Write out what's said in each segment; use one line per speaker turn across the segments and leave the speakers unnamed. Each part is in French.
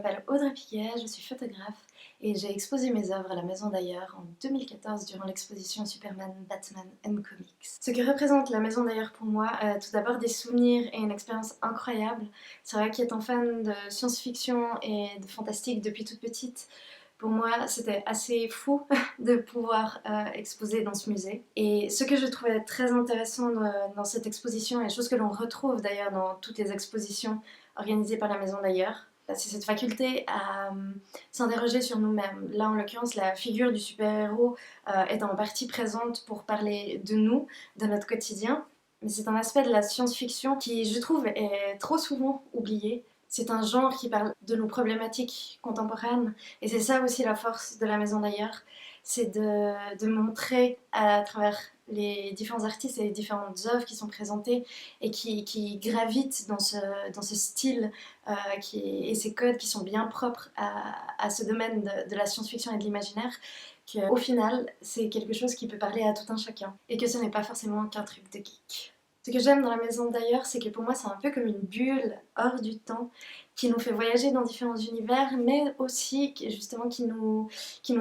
m'appelle Audrey Piquet, je suis photographe et j'ai exposé mes œuvres à la Maison d'Ailleurs en 2014 durant l'exposition Superman, Batman and Comics. Ce que représente la Maison d'Ailleurs pour moi, tout d'abord des souvenirs et une expérience incroyable. C'est vrai qu'étant fan de science-fiction et de fantastique depuis toute petite, pour moi, c'était assez fou de pouvoir exposer dans ce musée. Et ce que je trouvais très intéressant dans cette exposition, et chose que l'on retrouve d'ailleurs dans toutes les expositions organisées par la Maison d'Ailleurs, c'est cette faculté à s'interroger sur nous-mêmes. Là, en l'occurrence, la figure du super-héros est en partie présente pour parler de nous, de notre quotidien. Mais c'est un aspect de la science-fiction qui, je trouve, est trop souvent oublié. C'est un genre qui parle de nos problématiques contemporaines et c'est ça aussi la force de la Maison d'Ailleurs, c'est de montrer à travers les différents artistes et les différentes œuvres qui sont présentées et qui gravitent dans ce style et ces codes qui sont bien propres à ce domaine de la science-fiction et de l'imaginaire, qu'au final c'est quelque chose qui peut parler à tout un chacun et que ce n'est pas forcément qu'un truc de geek. Ce que j'aime dans la Maison d'Ailleurs, c'est que pour moi c'est un peu comme une bulle hors du temps qui nous fait voyager dans différents univers, mais aussi justement qui nous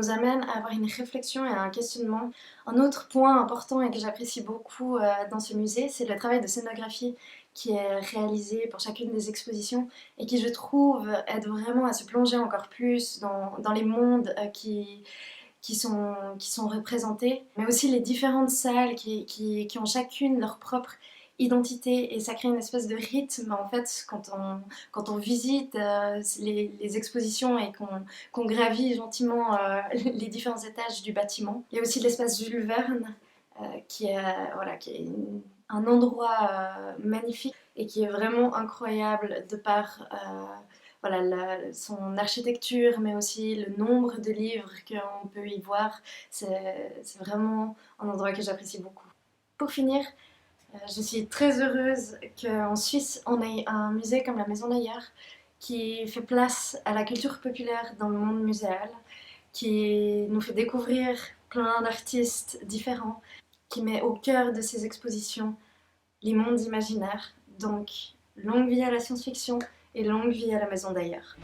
amène à avoir une réflexion et un questionnement. Un autre point important et que j'apprécie beaucoup dans ce musée, c'est le travail de scénographie qui est réalisé pour chacune des expositions et qui, je trouve, aide vraiment à se plonger encore plus dans les mondes qui sont représentés, mais aussi les différentes salles qui ont chacune leur propre identité et ça crée une espèce de rythme en fait quand on visite les expositions et qu'on gravit gentiment les différents étages du bâtiment. Il y a aussi l'espace Jules Verne qui est un endroit magnifique et qui est vraiment incroyable de par son architecture, mais aussi le nombre de livres qu'on peut y voir. C'est vraiment un endroit que j'apprécie beaucoup. Pour finir, je suis très heureuse qu'en Suisse, on ait un musée comme la Maison d'Ailleurs qui fait place à la culture populaire dans le monde muséal, qui nous fait découvrir plein d'artistes différents, qui met au cœur de ses expositions les mondes imaginaires. Donc, longue vie à la science-fiction et longue vie à la Maison d'Ailleurs.